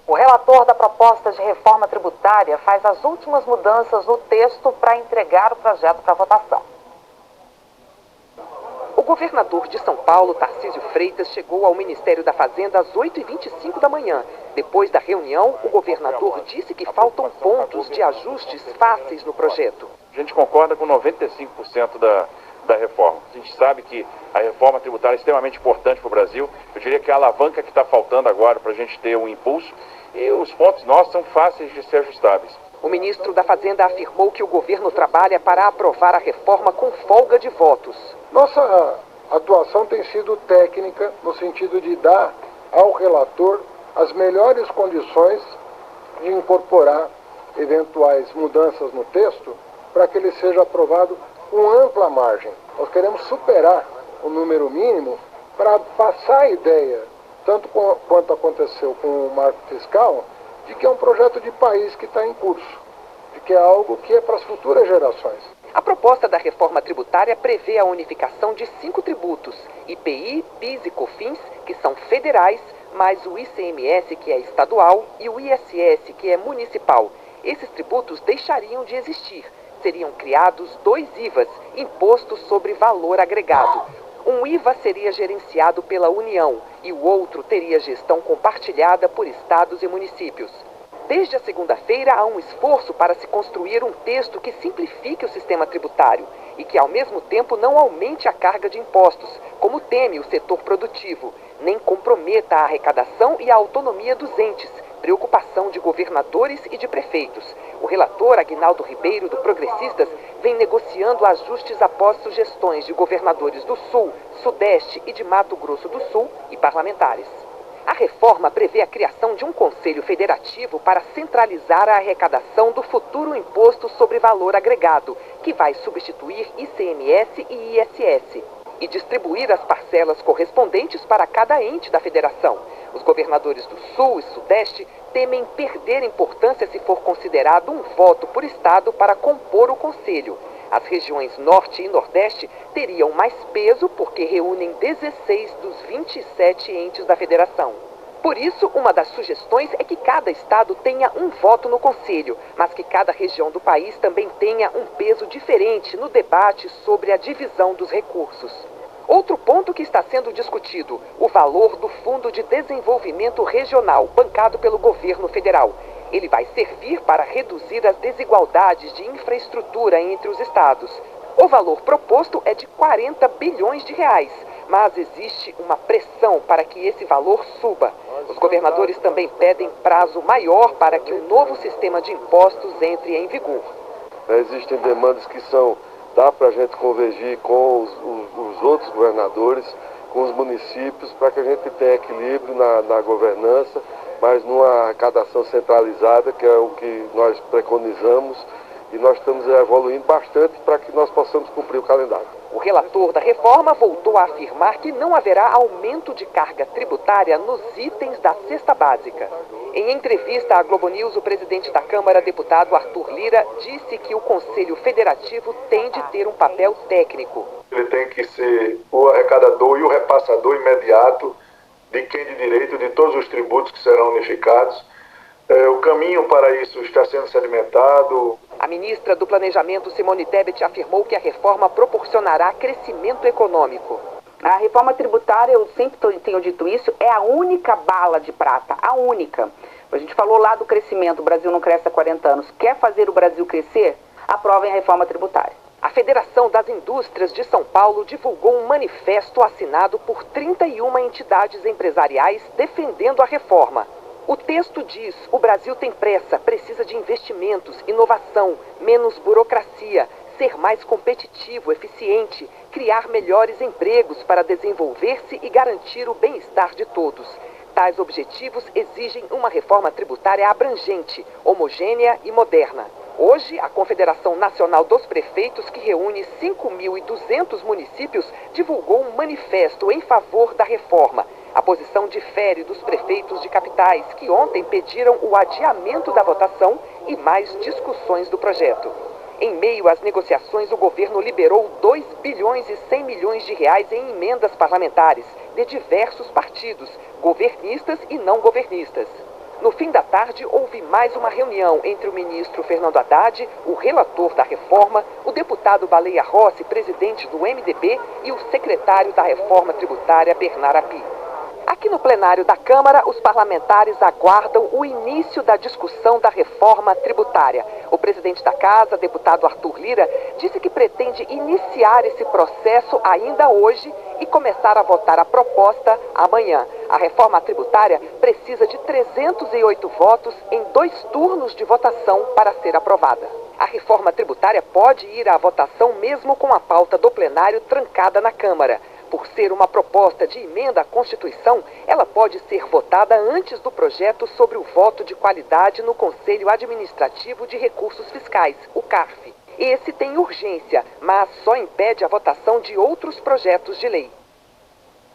O relator da proposta de reforma tributária faz as últimas mudanças no texto para entregar o projeto para votação. O governador de São Paulo, Tarcísio Freitas, chegou ao Ministério da Fazenda às 8h25 da manhã. Depois da reunião, o governador disse que faltam pontos de ajustes fáceis no projeto. A gente concorda com 95% da reforma. A gente sabe que a reforma tributária é extremamente importante para o Brasil. Eu diria que a alavanca que está faltando agora para a gente ter um impulso, e os pontos nossos são fáceis de ser ajustáveis. O ministro da Fazenda afirmou que o governo trabalha para aprovar a reforma com folga de votos. Nossa atuação tem sido técnica, no sentido de dar ao relator as melhores condições de incorporar eventuais mudanças no texto para que ele seja aprovado com ampla margem. Nós queremos superar o número mínimo para passar a ideia, tanto quanto aconteceu com o marco fiscal, de que é um projeto de país que está em curso, de que é algo que é para as futuras gerações. A proposta da reforma tributária prevê a unificação de 5 tributos: IPI, PIS e COFINS, que são federais, mais o ICMS, que é estadual, e o ISS, que é municipal. Esses tributos deixariam de existir. Seriam criados 2 IVAs, Imposto sobre Valor Agregado. Um IVA seria gerenciado pela União e o outro teria gestão compartilhada por estados e municípios. Desde a segunda-feira, há um esforço para se construir um texto que simplifique o sistema tributário e que, ao mesmo tempo, não aumente a carga de impostos, como teme o setor produtivo, nem comprometa a arrecadação e a autonomia dos entes, preocupação de governadores e de prefeitos. O relator, Aguinaldo Ribeiro, do Progressistas, vem negociando ajustes após sugestões de governadores do Sul, Sudeste e de Mato Grosso do Sul e parlamentares. A reforma prevê a criação de um conselho federativo para centralizar a arrecadação do futuro Imposto sobre Valor Agregado, que vai substituir ICMS e ISS, e distribuir as parcelas correspondentes para cada ente da federação. Os governadores do Sul e Sudeste temem perder importância se for considerado um voto por estado para compor o conselho. As regiões Norte e Nordeste teriam mais peso porque reúnem 16 dos 27 entes da federação. Por isso, uma das sugestões é que cada estado tenha um voto no conselho, mas que cada região do país também tenha um peso diferente no debate sobre a divisão dos recursos. Outro ponto que está sendo discutido: o valor do Fundo de Desenvolvimento Regional, bancado pelo governo federal. Ele vai servir para reduzir as desigualdades de infraestrutura entre os estados. O valor proposto é de 40 bilhões de reais, mas existe uma pressão para que esse valor suba. Os governadores também pedem prazo maior para que o novo sistema de impostos entre em vigor. Existem demandas que dá para a gente convergir com os outros governadores, com os municípios, para que a gente tenha equilíbrio na governança, mas numa arrecadação centralizada, que é o que nós preconizamos, e nós estamos evoluindo bastante para que nós possamos cumprir o calendário. O relator da reforma voltou a afirmar que não haverá aumento de carga tributária nos itens da cesta básica. Em entrevista à Globo News, o presidente da Câmara, deputado Arthur Lira, disse que o Conselho Federativo tem de ter um papel técnico. Ele tem que ser o arrecadador e o repassador imediato de quem de direito de todos os tributos que serão unificados. O caminho para isso está sendo sedimentado. A ministra do Planejamento, Simone Tebet, afirmou que a reforma proporcionará crescimento econômico. A reforma tributária, eu sempre tenho dito isso, é a única bala de prata, a única. A gente falou lá do crescimento, o Brasil não cresce há 40 anos. Quer fazer o Brasil crescer? Aprovem a reforma tributária. A Federação das Indústrias de São Paulo divulgou um manifesto assinado por 31 entidades empresariais defendendo a reforma. O texto diz: o Brasil tem pressa, precisa de investimentos, inovação, menos burocracia, ser mais competitivo, eficiente, criar melhores empregos para desenvolver-se e garantir o bem-estar de todos. Tais objetivos exigem uma reforma tributária abrangente, homogênea e moderna. Hoje, a Confederação Nacional dos Prefeitos, que reúne 5.200 municípios, divulgou um manifesto em favor da reforma. A posição difere dos prefeitos de capitais, que ontem pediram o adiamento da votação e mais discussões do projeto. Em meio às negociações, o governo liberou 2 bilhões e 100 milhões de reais em emendas parlamentares de diversos partidos, governistas e não governistas. No fim da tarde, houve mais uma reunião entre o ministro Fernando Haddad, o relator da reforma, o deputado Baleia Rossi, presidente do MDB, e o secretário da reforma tributária, Bernard Api. Aqui no plenário da Câmara, os parlamentares aguardam o início da discussão da reforma tributária. O presidente da Casa, deputado Arthur Lira, disse que pretende iniciar esse processo ainda hoje e começar a votar a proposta amanhã. A reforma tributária precisa de 308 votos em 2 turnos de votação para ser aprovada. A reforma tributária pode ir à votação mesmo com a pauta do plenário trancada na Câmara. Por ser uma proposta de emenda à Constituição, ela pode ser votada antes do projeto sobre o voto de qualidade no Conselho Administrativo de Recursos Fiscais, o CARF. Esse tem urgência, mas só impede a votação de outros projetos de lei.